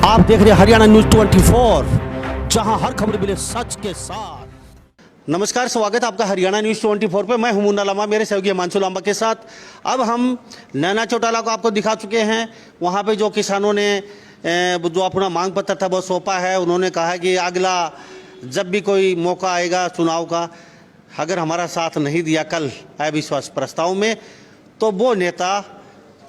आप देख रहे हैं हरियाणा न्यूज 24, जहां हर खबर मिले सच के साथ। नमस्कार, स्वागत है आपका हरियाणा न्यूज 24 पे। मैं हूं मुन्ना लांबा, मेरे सहयोगी हिमांशु लांबा के साथ। अब हम नैना चौटाला को आपको दिखा चुके हैं। वहां पे जो किसानों ने जो अपना मांग पत्र था वो सौंपा है। उन्होंने कहा है कि अगला जब भी कोई मौका आएगा चुनाव का, अगर हमारा साथ नहीं दिया कल अविश्वास प्रस्ताव में, तो वो नेता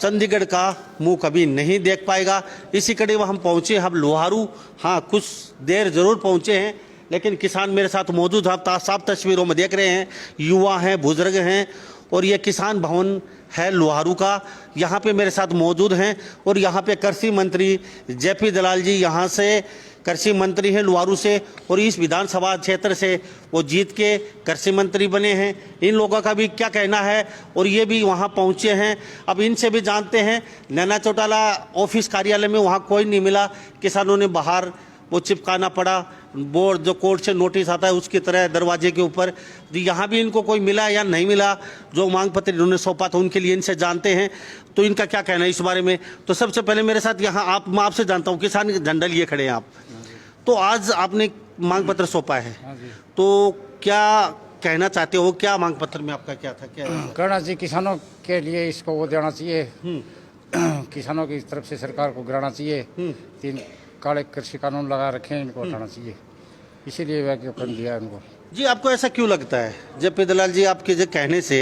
चंडीगढ़ का मुंह कभी नहीं देख पाएगा। इसी कड़ी में हम पहुंचे, हम लोहारू, हाँ कुछ देर जरूर पहुंचे हैं, लेकिन किसान मेरे साथ मौजूद हैं। आप साफ तस्वीरों में देख रहे हैं, युवा हैं, बुजुर्ग हैं, और ये किसान भवन है लोहारू का। यहाँ पे मेरे साथ मौजूद हैं, और यहाँ पे कृषि मंत्री जेपी दलाल जी यहाँ से कृषि मंत्री हैं लोहारू से, और इस विधानसभा क्षेत्र से वो जीत के कृषि मंत्री बने हैं। इन लोगों का भी क्या कहना है, और ये भी वहाँ पहुँचे हैं। अब इनसे भी जानते हैं। नैना चौटाला ऑफिस कार्यालय में वहाँ कोई नहीं मिला, किसानों ने बाहर वो चिपकाना पड़ा, बोर्ड जो कोर्ट से नोटिस आता है उसकी तरह दरवाजे के ऊपर। यहाँ भी इनको कोई मिला या नहीं मिला, जो मांग पत्र इन्होंने सौंपा था उनके लिए इनसे जानते हैं, तो इनका क्या कहना है इस बारे में। तो सबसे पहले मेरे साथ यहाँ मैं आपसे जानता हूँ, किसान झंडा लिए खड़े हैं आप, तो आज आपने मांग पत्र सौंपा है, तो क्या कहना चाहते हो? क्या मांग पत्र में आपका क्या था? क्या करना चाहिए किसानों के लिए, इसको वो देना चाहिए, किसानों की तरफ से सरकार को गिराना चाहिए। 3 काले कृषि कानून लगा रखे हैं, इनको हटाना चाहिए, इसीलिए ज्ञापन दिया है उनको। जी, आपको ऐसा क्यों लगता है जेपी दलाल जी, आपके जो कहने से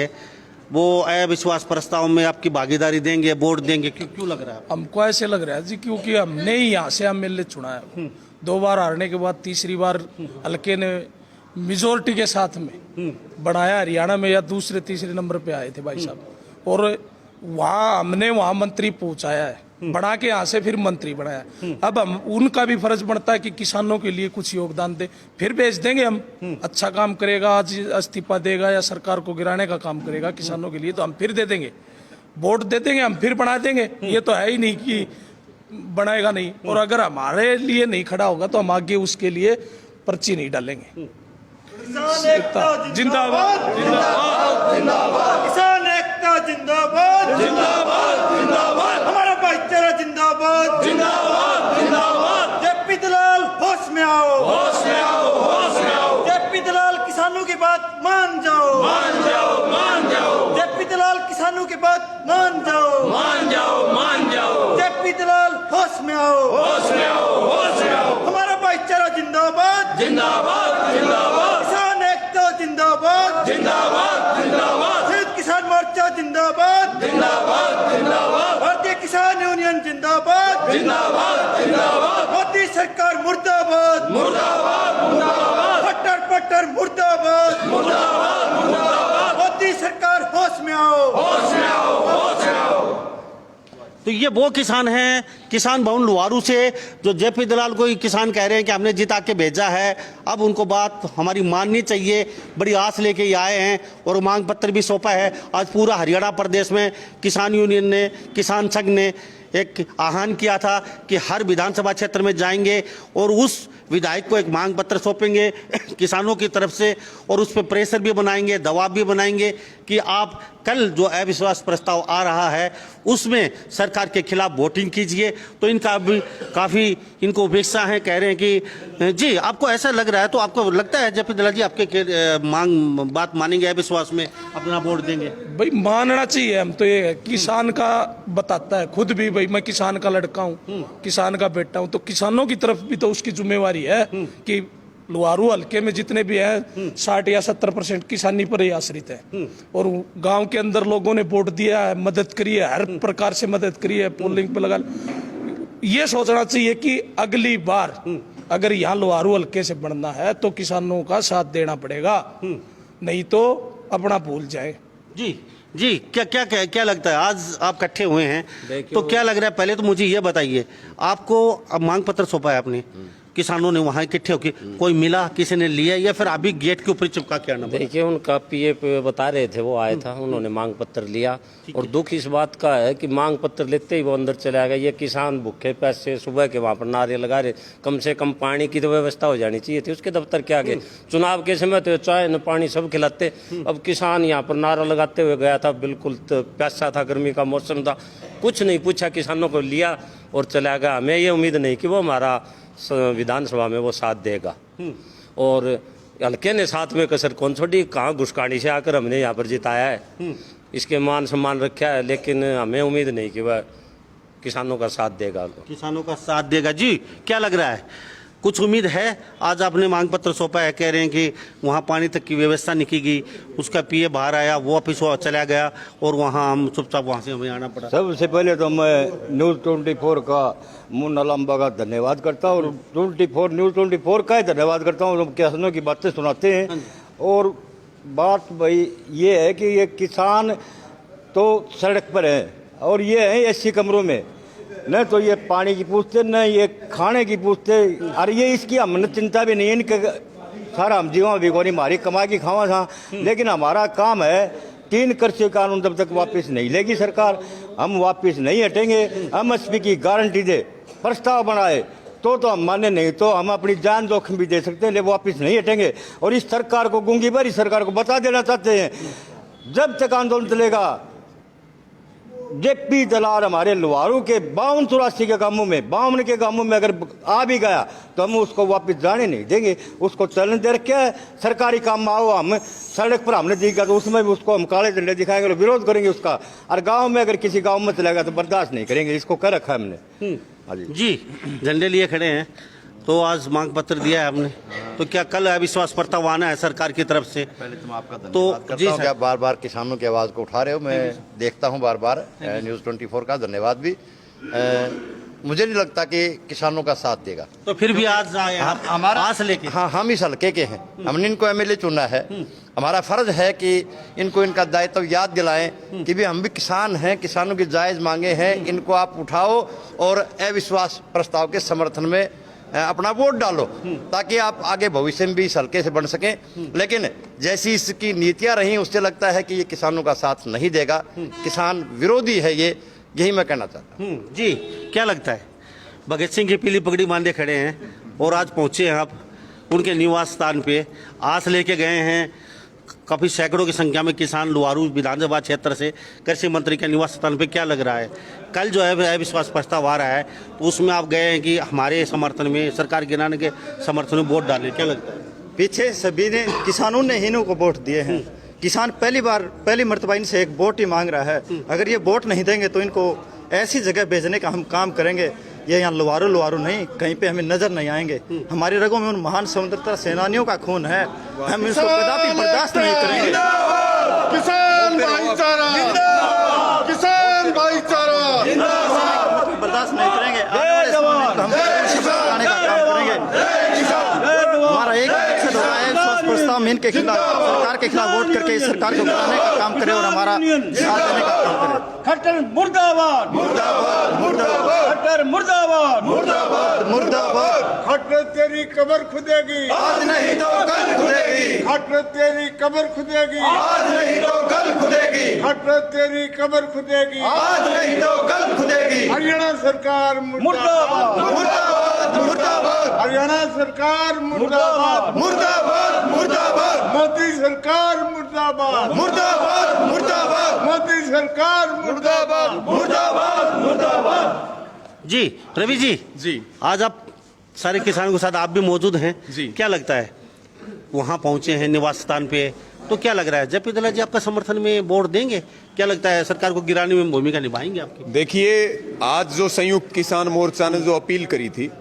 वो अविश्वास प्रस्ताव में आपकी भागीदारी देंगे, वोट देंगे, क्यों लग रहा है? हमको ऐसे लग रहा है जी, क्योंकि हमने ही यहाँ से एमएलए चुना है। 2 बार हारने के बाद तीसरी बार हल्के ने मेजोरिटी के साथ में बनाया हरियाणा में, या दूसरे तीसरे नंबर पे आए थे भाई साहब, और वहाँ हमने वहाँ मंत्री पहुँचाया है, बना के यहाँ से फिर मंत्री बनाया। अब हम उनका भी फर्ज बनता है कि किसानों के लिए कुछ योगदान दे, फिर भेज देंगे हम। अच्छा काम करेगा, आज इस्तीफा देगा या सरकार को गिराने का काम करेगा किसानों के लिए, तो हम फिर दे देंगे, वोट दे देंगे, हम फिर बना देंगे। ये तो है ही नहीं कि बनाएगा नहीं, और अगर हमारे लिए नहीं खड़ा होगा तो हम आगे उसके लिए पर्ची नहीं डालेंगे। जिंदाबाद जिंदाबाद जिंदाबाद, किसान एकता जिंदाबाद जिंदाबाद जिंदाबाद, हमारा भाईचारा जिंदाबाद जिंदाबाद जिंदाबाद। जेपी दलाल होश में आओ, होश में आओ, होश में आओ। जेपी दलाल किसानों की बात मान जाओ, मान जाओ, मान जाओ। जेपी दलाल किसानों की बात मान जाओ, मान जाओ, मान जाओ। जेपी दलाल होश में आओ, होश में आओ, होश में आओ। हमारा भाईचारा जिंदाबाद जिंदाबाद जिंदाबाद, किसान एकता जिंदाबाद जिंदाबाद जिंदाबाद, संयुक्त किसान मोर्चा जिंदाबाद जिंदाबाद जिंदाबाद, भारतीय किसान यूनियन जिंदाबाद जिंदाबाद जिंदाबाद। मोदी सरकार मुर्दाबाद मुर्दाबाद मुर्दाबाद, पट्टर पट्टर मुर्दाबाद मुर्दाबाद मुर्दाबाद। मोदी सरकार होश में आओ, होश में आओ, होश में आओ। तो ये वो किसान हैं किसान भवन लोहारू से, जो जेपी दलाल को किसान कह रहे हैं कि हमने जिता के भेजा है, अब उनको बात हमारी माननी चाहिए। बड़ी आस लेके ये आए हैं, और मांग पत्र भी सौंपा है। आज पूरा हरियाणा प्रदेश में किसान यूनियन ने, किसान संघ ने एक आह्वान किया था कि हर विधानसभा क्षेत्र में जाएंगे और उस विधायक को एक मांग पत्र सौंपेंगे किसानों की तरफ से, और उस पर प्रेशर भी बनाएंगे, दबाव भी बनाएंगे कि आप कल जो अविश्वास प्रस्ताव आ रहा है उसमें सरकार के खिलाफ वोटिंग कीजिए। तो इनका भी काफ़ी इनको उपेक्षा है, कह रहे हैं कि जी आपको ऐसा लग रहा है, तो आपको लगता है जेपी दलाल जी आपके बात मानेंगे, अविश्वास में अपना वोट देंगे? भाई मानना चाहिए, हम तो ये किसान का बताता है खुद भी, भाई मैं किसान का लड़का हूँ, किसान का बेटा हूँ, तो किसानों की तरफ भी तो उसकी जिम्मेवारी है कि लोहारू हल्के में जितने भी हैं 60 या 70% किसानी पर ही आश्रित है, और गांव के अंदर लोगों ने वोट दिया है, मदद करी है, हर प्रकार से मदद करी है, पोलिंग पे लगा। ये सोचना चाहिए कि अगली बार अगर यहाँ लोहारू हल्के से बढ़ना है तो किसानों का साथ देना पड़ेगा, नहीं तो अपना भूल जाए। जी जी, क्या लगता है आज आप इकट्ठे हुए हैं, तो क्या लग रहा है? पहले तो मुझे ये बताइए, आपको अब मांग पत्र सौंपा है आपने, किसानों ने वहाँ इकट्ठे होकर, कोई मिला, किसी ने लिया, या फिर अभी गेट के ऊपर चिपका के आना पड़ा? देखिए, उनका पीए बता रहे थे, वो आया था, उन्होंने मांग पत्र लिया। और दुख इस बात का है कि मांग पत्र लेते ही वो अंदर चला गया। ये किसान भूखे पैसे सुबह के वहाँ पर नारे लगा रहे। कम से कम पानी की तो व्यवस्था हो जानी चाहिए थी उसके दफ्तर के आगे। चुनाव के समय तो चाय न पानी सब खिलाते। अब किसान यहाँ पर नारा लगाते हुए गया था, बिल्कुल तो प्यासा था, गर्मी का मौसम था, कुछ नहीं पूछा, किसानों को लिया और चला गया। हमें ये उम्मीद नहीं कि वो हमारा विधानसभा में वो साथ देगा। और हल्के ने साथ में कसर कौन छोड़ी, कहाँ घुसकानी से आकर हमने यहाँ पर जिताया है, इसके मान सम्मान रखा है, लेकिन हमें उम्मीद नहीं कि वह किसानों का साथ देगा। किसानों का साथ देगा। जी, क्या लग रहा है, कुछ उम्मीद है? आज आपने मांग पत्र सौंपा है, कह रहे हैं कि वहाँ पानी तक की व्यवस्था नहीं की गई, उसका पीए बाहर आया, वो वापिस चला गया और वहाँ हम चुपचाप वहाँ से हमें आना पड़ा। सबसे पहले तो मैं न्यूज़ 24 का मुन्ना लांबा का धन्यवाद करता हूँ, और न्यूज़ 24 का ही धन्यवाद करता हूँ, किसानों की बातें सुनाते हैं। और बात भाई ये है कि ये किसान तो सड़क पर है और ये है एसी कमरों में, न तो ये पानी की पूछते न ये खाने की पूछते। और ये इसकी हमने चिंता भी नहीं है, इनके सारा हम जीवा भी कोनी हमारी कमा की खावा था। लेकिन हमारा काम है 3 कृषि कानून जब तक वापस नहीं लेगी सरकार, हम वापस नहीं हटेंगे। एमएसपी की गारंटी दे, प्रस्ताव बनाए तो हम माने, नहीं तो हम अपनी जान जोखिम भी दे सकते हैं, लेकिन वापस नहीं हटेंगे। और इस सरकार को, गूंगी भरी सरकार को बता देना चाहते हैं, जब तक आंदोलन चलेगा, जेपी दलाल हमारे लुहारू के 52-84 के गांवों में, 52 के गांवों में अगर आ भी गया तो हम उसको वापस जाने नहीं देंगे। उसको चलन दे रखे है, सरकारी काम में आओ, हम सड़क पर हमने दिखा तो उसमें भी उसको हम काले झंडे दिखाएंगे, विरोध करेंगे उसका। और गांव में अगर किसी गांव में चलेगा तो बर्दाश्त नहीं करेंगे, इसको कर रखा है हमने। हाँ जी, झंडे लिए खड़े हैं, तो आज मांग पत्र दिया है हमने, तो क्या कल अविश्वास प्रस्ताव आना है सरकार की तरफ से? पहले तो मैं आपका तो धन्यवाद करता जी हूं सर। कि आप बार बार किसानों की आवाज़ को उठा रहे हो। मैं देखता हूं बार बार न्यूज़ 24 का, धन्यवाद भी। मुझे नहीं लगता कि किसानों का साथ देगा। तो फिर भी आज आए आप हमारा आस लेके? हाँ, हम इस हल्के के हैं, हमने इनको एमएलए चुना है। हमारा फर्ज है कि इनको इनका दायित्व याद दिलाएं कि भी हम भी किसान हैं, किसानों की जायज़ मांगे हैं, इनको आप उठाओ और अविश्वास प्रस्ताव के समर्थन में अपना वोट डालो, ताकि आप आगे भविष्य में भी इस हल्के से बन सकें। लेकिन जैसी इसकी नीतियां रही, उससे लगता है कि ये किसानों का साथ नहीं देगा, किसान विरोधी है ये, यही मैं कहना चाहता हूँ। जी, क्या लगता है? भगत सिंह की पीली पगड़ी बांधे खड़े हैं और आज पहुंचे हैं आप उनके निवास स्थान पे, आस लेके गए हैं। काफ़ी सैकड़ों की संख्या में किसान लुहारू विधानसभा क्षेत्र से कृषि मंत्री के निवास स्थान पे, क्या लग रहा है? कल जो है अविश्वास प्रस्ताव आ रहा है, तो उसमें आप गए हैं कि हमारे समर्थन में, सरकार गिराने के समर्थन में वोट डालें, क्या लगता है? पीछे सभी ने, किसानों ने इन्हों को वोट दिए हैं। किसान पहली मर्तबा इनसे एक वोट ही मांग रहा है। अगर ये वोट नहीं देंगे तो इनको ऐसी जगह भेजने का हम काम करेंगे। ये यहाँ लुहारू नहीं, कहीं पे हमें नजर नहीं आएंगे। हमारी रगों में उन महान स्वतंत्रता सेनानियों का खून है, हम इसको कदापि बर्दाश्त नहीं करेंगे। किसान भाईचारा, किसान भाईचारा बर्दाश्त नहीं करेंगे। आने वाले समय में हम आने का काम करेंगे। हमारा एक मकसद हो रहा है, प्रस्ताव में इनके खिलाफ, सरकार के खिलाफ वोट करके इस सरकार को गिराने का काम करे और हमारा साथ देने का काम करे। खट्टर मुर्दाबाद, मुर्दाबाद, मुर्दाबाद, खट्टर मुर्दाबाद, मुर्दाबाद, मुर्दाबाद। खट्टर तेरी कब्र खुदेगी, आज नहीं तो कल खुदेगी, खट्टर तेरी कब्र खुदेगी, आज नहीं तो कल खुदेगी, खट्टर तेरी कब्र खुदेगी, आज नहीं तो कल खुदेगी। हरियाणा सरकार मुर्दाबाद, मुर्दाबाद, मुर्दाबाद, हरियाणा सरकार मुर्दाबाद, मुर्दाबाद, मुर्दाबाद, मोदी सरकार मुर्दाबाद, मुर्दाबाद, मुर्दाबाद, मोदी सरकार मुर्दाबाद, मुर्दाबाद, मुर्दाबाद। जी, रवि जी, आज आप सारे किसानों के साथ आप भी मौजूद हैं, क्या लगता है? वहाँ पहुँचे हैं निवास स्थान पे, तो क्या लग रहा है, जेपी दलाल जी आपका समर्थन में वोट देंगे? क्या लगता है, सरकार को गिराने में भूमिका निभाएंगे आपकी? देखिए, आज जो संयुक्त किसान मोर्चा ने जो अपील करी थी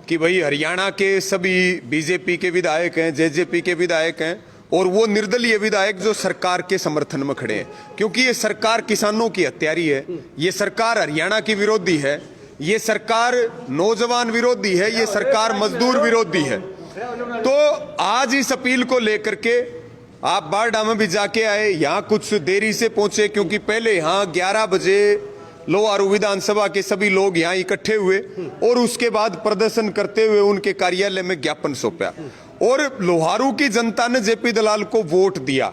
कि भाई हरियाणा के सभी बीजेपी के विधायक हैं, जेजेपी के विधायक हैं और वो निर्दलीय विधायक जो सरकार के समर्थन में खड़े हैं, क्योंकि ये सरकार किसानों की हत्यारी है, ये सरकार हरियाणा की विरोधी है, ये सरकार नौजवान विरोधी है, ये सरकार मजदूर विरोधी है। तो आज इस अपील को लेकर के आप बारडा में भी जाके आए, यहाँ कुछ देरी से पहुंचे, क्योंकि पहले यहाँ 11 बजे लोहारू विधानसभा के सभी लोग यहाँ इकट्ठे हुए और उसके बाद प्रदर्शन करते हुए उनके कार्यालय में ज्ञापन सौंपा और लोहारू की जनता ने जेपी दलाल को वोट दिया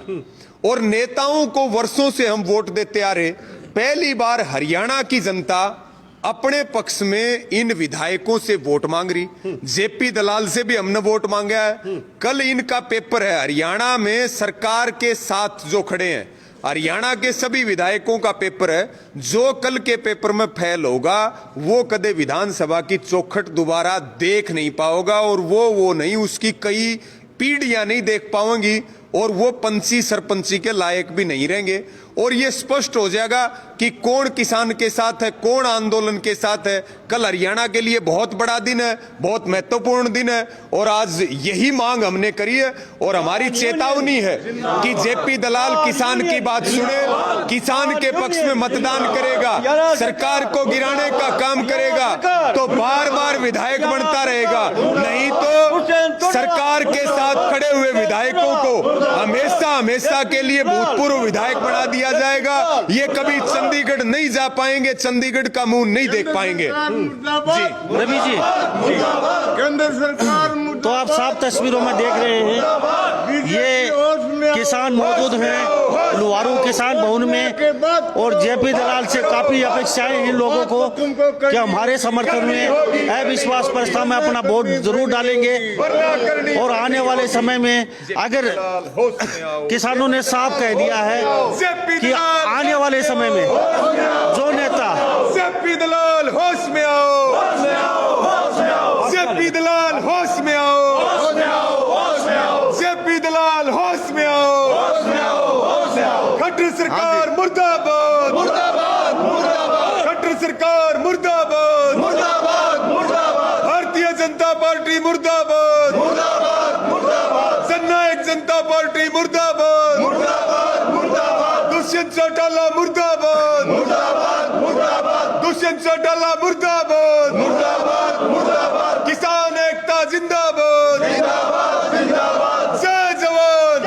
और नेताओं को वर्षों से हम वोट देते आ रहे। पहली बार हरियाणा की जनता अपने पक्ष में इन विधायकों से वोट मांग रही। जेपी दलाल से भी हमने वोट मांगा है। कल इनका पेपर है, हरियाणा में सरकार के साथ जो खड़े हैं, हरियाणा के सभी विधायकों का पेपर है। जो कल के पेपर में फेल होगा वो कदे विधानसभा की चौखट दोबारा देख नहीं पाओगा और वो नहीं, उसकी कई पीढ़ियां नहीं देख पाओगी और वो पंची सरपंची के लायक भी नहीं रहेंगे। और ये स्पष्ट हो जाएगा कि कौन किसान के साथ है, कौन आंदोलन के साथ है। कल हरियाणा के लिए बहुत बड़ा दिन है, बहुत महत्वपूर्ण दिन है और आज यही मांग हमने करी है और हमारी चेतावनी है कि जेपी दलाल किसान की बात सुने, किसान के पक्ष में मतदान करेगा, सरकार को गिराने का काम करेगा तो बार बार विधायक बनता रहेगा, नहीं तो सरकार के साथ खड़े हुए विधायकों को हमेशा हमेशा के लिए भूतपूर्व विधायक बना दिया जाएगा। ये कभी चंडीगढ़ नहीं जा पाएंगे, चंडीगढ़ का मुंह नहीं देख पाएंगे। जी रवि जी, केंद्र सरकार तो आप साफ तस्वीरों में देख रहे हैं ये किसान मौजूद हैं लोहारू किसान भवन में और जेपी दलाल से काफी अपेक्षाएं हैं लोगों को कि हमारे समर्थन में अविश्वास प्रस्ताव में अपना वोट जरूर डालेंगे और आने वाले समय में अगर किसानों ने साफ कह दिया है कि आने वाले समय में जो नेता जेपी दलाल होश में आओ, जेपी दलाल होश में आओ, जेपी दलाल होश में आओ, खट्टर सरकार मुर्दाबाद, खट्टर सरकार मुर्दाबाद, भारतीय जनता पार्टी मुर्दाबाद, जननायक जनता पार्टी मुर्दाबाद, दुष्यंत चौटाला मुर्दाबाद, दुष्यंत चौटाला मुर्दाबाद, किसान एकता जिंदाबाद, जय जवान,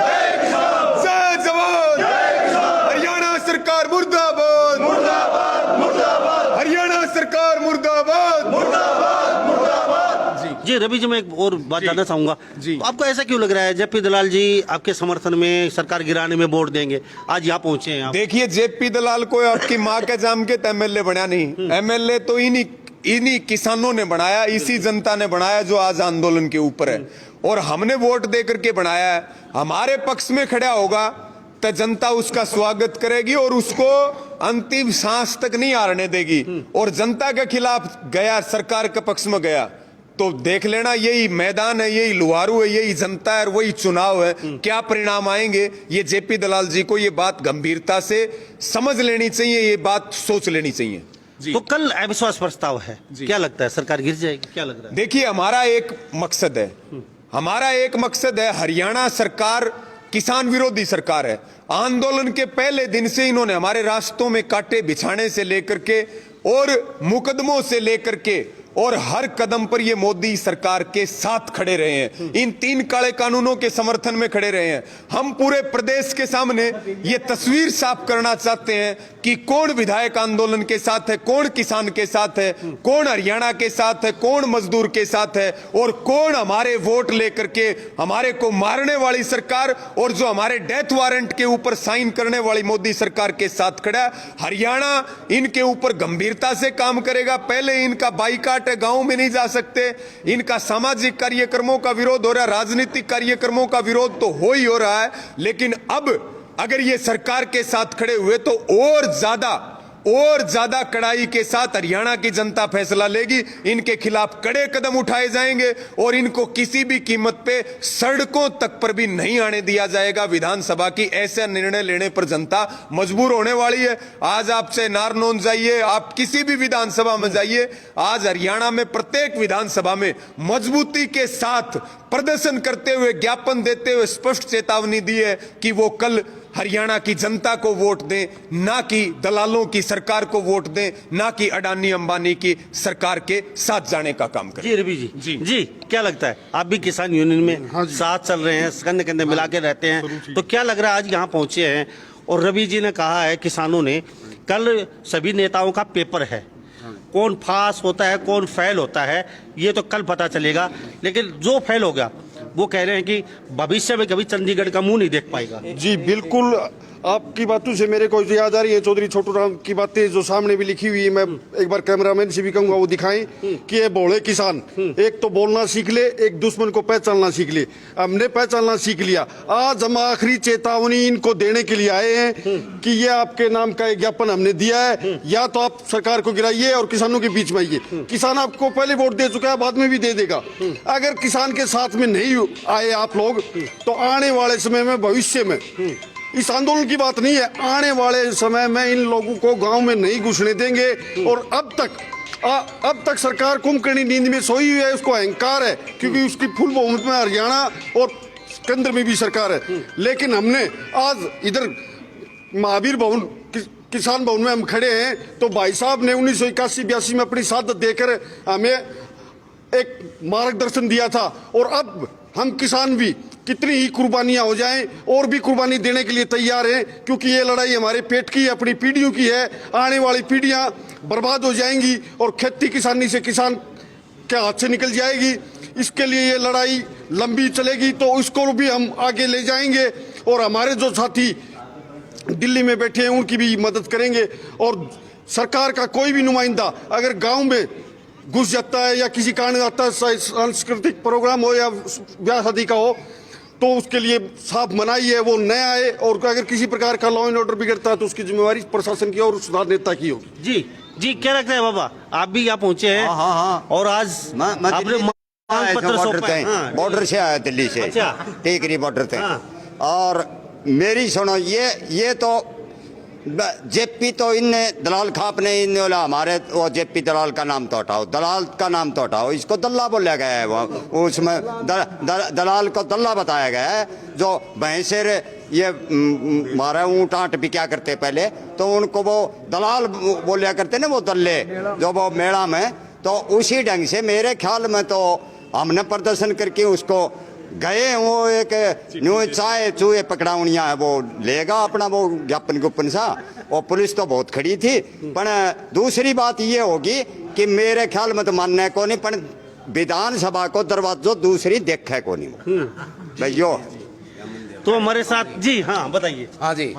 जय जवान, हरियाणा सरकार मुर्दाबाद, हरियाणा सरकार मुर्दाबाद। जी रवि जी, मैं एक और बात जानना चाहूंगा जी, तो आपको ऐसा क्यों लग रहा है जेपी दलाल जी आपके समर्थन में सरकार गिराने में वोट देंगे? आज यहाँ पहुंचे हैं आप। देखिए, जेपी दलाल को आपकी माँ के जाम के एमएलए बना नहीं, एमएलए तो इन्हीं किसानों ने बनाया, इसी जनता ने बनाया जो आज आंदोलन के ऊपर है और हमने वोट दे करके बनाया है। हमारे पक्ष में खड़ा होगा तो जनता उसका स्वागत करेगी और उसको अंतिम सांस तक नहीं हारने देगी और जनता के खिलाफ गया, सरकार के पक्ष में गया तो देख लेना, यही मैदान है, यही लोहारू है, यही जनता है और वही चुनाव है। क्या परिणाम आएंगे ये जेपी दलाल जी को ये बात गंभीरता से समझ लेनी चाहिए, ये बात सोच लेनी चाहिए। तो कल अविश्वास प्रस्ताव है, क्या लगता है सरकार गिर जाएगी? क्या लग रहा है? देखिए, हमारा एक मकसद है, हमारा एक मकसद है, हरियाणा सरकार किसान विरोधी सरकार है। आंदोलन के पहले दिन से इन्होंने हमारे रास्तों में कांटे बिछाने से लेकर के और मुकदमों से लेकर के और हर कदम पर ये मोदी सरकार के साथ खड़े रहे हैं, इन 3 काले कानूनों के समर्थन में खड़े रहे हैं। हम पूरे प्रदेश के सामने ये तस्वीर साफ करना चाहते हैं कि कौन विधायक आंदोलन के साथ है, कौन किसान के साथ है, कौन हरियाणा के साथ है, कौन मजदूर के साथ है और कौन हमारे वोट लेकर के हमारे को मारने वाली सरकार और जो हमारे डेथ वारंट के ऊपर साइन करने वाली मोदी सरकार के साथ खड़ा है। हरियाणा इनके ऊपर गंभीरता से काम करेगा। पहले इनका बाइकाट है, गांव में नहीं जा सकते, इनका सामाजिक कार्यक्रमों का विरोध हो रहा है, राजनीतिक कार्यक्रमों का विरोध तो हो ही हो रहा है, लेकिन अब अगर ये सरकार के साथ खड़े हुए तो और ज्यादा कड़ाई के साथ हरियाणा की जनता फैसला लेगी। इनके खिलाफ कड़े कदम उठाए जाएंगे और इनको किसी भी कीमत पे सड़कों तक पर भी नहीं आने दिया जाएगा। विधानसभा की ऐसा निर्णय लेने पर जनता मजबूर होने वाली है। आज आप चाहे नारनौंद जाइए, आप किसी भी विधानसभा में जाइए, आज हरियाणा में प्रत्येक विधानसभा में मजबूती के साथ प्रदर्शन करते हुए, ज्ञापन देते हुए स्पष्ट चेतावनी दी है कि वो कल हरियाणा की जनता को वोट दें, ना कि दलालों की सरकार को वोट दें, ना कि अडानी अंबानी की सरकार के साथ जाने का काम करें। जी रवि जी, क्या लगता है? आप भी किसान यूनियन में साथ चल रहे हैं, कंधे कंधे मिला के रहते हैं, तो क्या लग रहा है आज यहाँ पहुंचे हैं और रवि जी ने कहा है किसानों ने कल सभी नेताओं का पेपर है, कौन पास होता है कौन फेल होता है ये तो कल पता चलेगा। लेकिन जो फेल हो गया वो कह रहे हैं कि भविष्य में कभी चंडीगढ़ का मुंह नहीं देख पाएगा। जी बिल्कुल, आपकी बातों से मेरे को याद आ रही है चौधरी छोटू राम की बातें जो सामने भी लिखी हुई है। मैं एक बार कैमरामैन से भी कहूंगा वो दिखाएं कि ये भोले किसान एक तो बोलना सीख ले, एक दुश्मन को पहचानना सीख ले। हमने पहचानना सीख लिया। आज हम आखिरी चेतावनी इनको देने के लिए आए हैं कि ये आपके नाम का एक ज्ञापन हमने दिया है, या तो आप सरकार को गिराइए और किसानों के बीच में आइए। किसान आपको पहले वोट दे चुका है, बाद में भी दे देगा। अगर किसान के साथ में नहीं आए आप लोग तो आने वाले समय में, भविष्य में, इस आंदोलन की बात नहीं है, आने वाले समय में इन लोगों को गांव में नहीं घुसने देंगे। और अब तक सरकार कुंभकर्णी नींद में सोई हुई है, उसको अहंकार है क्योंकि उसकी फुल बहुमत में हरियाणा और केंद्र में भी सरकार है। लेकिन हमने आज इधर महावीर भवन, किसान भवन में हम खड़े हैं, तो भाई साहब ने 1981-82 में अपनी शहादत देकर हमें एक मार्गदर्शन दिया था। और अब हम किसान भी कितनी ही कुर्बानियां हो जाएं और भी कुर्बानी देने के लिए तैयार हैं, क्योंकि ये लड़ाई हमारे पेट की, अपनी पीढ़ियों की है। आने वाली पीढ़ियां बर्बाद हो जाएंगी और खेती किसानी से किसान के हाथ से निकल जाएगी। इसके लिए ये लड़ाई लंबी चलेगी, तो इसको भी हम आगे ले जाएंगे। और हमारे जो साथी दिल्ली में बैठे हैं उनकी भी मदद करेंगे। और सरकार का कोई भी नुमाइंदा अगर गाँव में घुस जाता है या किसी कारण आता है, सांस्कृतिक प्रोग्राम हो या ब्याह शादी का हो, तो उसके लिए साफ मनाही है, वो न आए। और अगर किसी प्रकार का लॉ एंड ऑर्डर बिगड़ता है तो उसकी जिम्मेवारी प्रशासन की और सुधार नेता की होगी। जी जी, क्या लगता है बाबा, आप भी यहाँ पहुंचे हैं? हाँ। और आज आपने मांग पत्र सौंपा है। बॉर्डर से आया, दिल्ली से। अच्छा। टेकरी बॉर्डर थे। और मेरी सुनो, ये तो जेपी तो इनने दलाल खाप ने इनने बोला हमारे वो जेपी दलाल का नाम तो हटाओ, दलाल का नाम तो हटाओ, इसको दल्ला बोला गया है। वो उसमें दलाल को दल्ला बताया गया है। जो भैंसेर ये हमारा ऊँट आँट भी क्या करते पहले, तो उनको वो दलाल बोलिया करते ना, वो दल्ले जो वो मेला में। तो उसी ढंग से मेरे ख्याल में तो हमने प्रदर्शन करके उसको गए। वो एक न्यू चाय चूहे पकड़ाउनिया है, वो लेगा अपना वो ज्ञापन गुप्पन सा। और पुलिस तो बहुत खड़ी थी। पर दूसरी बात ये होगी कि मेरे ख्याल में तो मानना है को नहीं, पर विधानसभा को दरवाजो दूसरी देख है को नहीं भैया। तो हमारे साथ जी, हाँ बताइए। हाँ जी,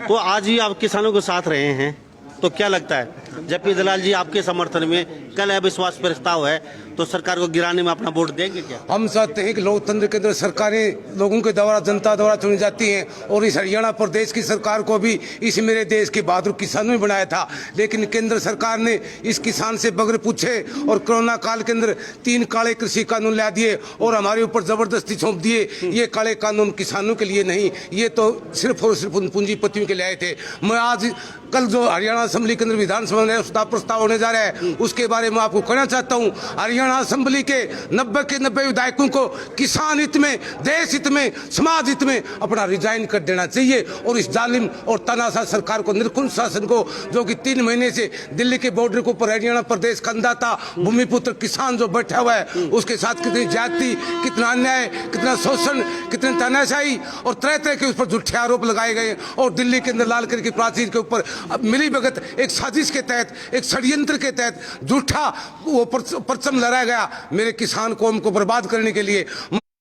तो आज भी आप किसानों के साथ रहे हैं, तो क्या लगता है जेपी दलाल जी आपके समर्थन में कल अविश्वास प्रस्ताव है, तो सरकार को गिराने में अपना वोट देंगे क्या? हम चाहते हैं कि लोकतंत्र के अंदर सरकारें लोगों के द्वारा, जनता द्वारा चुनी जाती हैं। और इस हरियाणा प्रदेश की सरकार को भी इस मेरे देश के बहादुर किसानों ने बनाया था। लेकिन केंद्र सरकार ने इस किसान से बगैर पूछे और कोरोना काल के अंदर 3 काले कृषि कानून ला दिए और हमारे ऊपर जबरदस्ती सौंप दिए। ये काले कानून किसानों के लिए नहीं, ये तो सिर्फ और सिर्फ उन पूंजीपतियों के लिए आए थे। मैं आज कल जो हरियाणा असेंबली के अंदर विधानसभा में प्रस्ताव होने जा रहा है, उसके बारे में आपको कहना चाहता हूँ। हरियाणा असेंबली के 90 के 90 विधायकों को किसान हित में, देश हित में, समाज हित में अपना रिजाइन कर देना चाहिए। और इस जालिम और तानाशाह सरकार को, निरकुश शासन को, जो कि 3 महीने से दिल्ली के बॉर्डर के ऊपर हरियाणा प्रदेश का अंदाता भूमिपुत्र किसान जो बैठा हुआ है, उसके साथ कितनी जाति, कितना अन्याय, कितना शोषण, कितनी तानाशाही और तरह तरह के उस पर झूठे आरोप लगाए गए। और दिल्ली के अंदर लाल किले की प्राचीर के ऊपर मिली भगत एक साजिश के तहत, एक षड्यंत्र के तहत झूठा वो परचम लहराया गया मेरे किसान कौम को बर्बाद करने के लिए।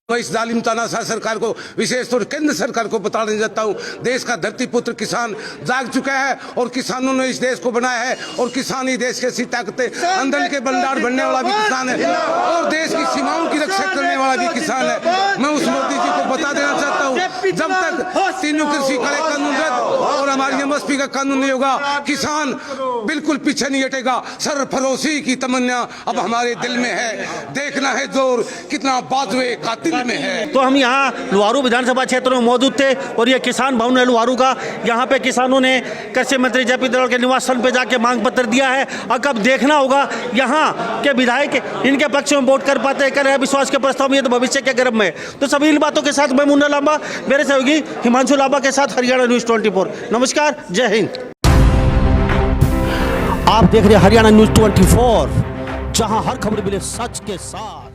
मैं इस जालिम तानाशाह सरकार को, विशेष तौर केंद्र सरकार को बताने जाता हूँ, देश का धरती पुत्र किसान जाग चुका है और किसानों ने इस देश को बनाया है। और किसान ही देश की ऐसी ताकतें, अंदर के भंडार भरने वाला भी किसान है और देश की सीमाओं की रक्षा करने वाला भी किसान है। मैं उस मोदी जी को बता देना चाहता हूँ, जब तक 3 कृषि काले कानून रद्द और हमारी एमएसपी का कानून नहीं होगा, किसान बिल्कुल पीछे नहीं हटेगा। सरफरोशी की तमन्ना अब हमारे दिल में है। देखना है जोर कितना बाजुए कातिल में है। तो हम यहाँ लुहारू विधानसभा क्षेत्र में मौजूद थे और ये किसान भवन है लुहारू का। यहाँ पे किसानों ने कृषि मंत्री जेपी दलाल के निवास स्थल पे जाके मांग पत्र दिया है। अब कब देखना होगा यहाँ के विधायक इनके पक्ष में वोट कर पाते हैं, कर विश्वास के प्रस्ताव में, ये तो भविष्य के गर्भ में। तो सभी इन बातों के साथ मैं मुन्ना लांबा, मेरे सहयोगी हिमांशु लांबा के साथ हरियाणा न्यूज़ 24। नमस्कार, जय हिंद। आप देख रहे हैं हरियाणा न्यूज़ 24, जहां हर खबर मिले सच के साथ।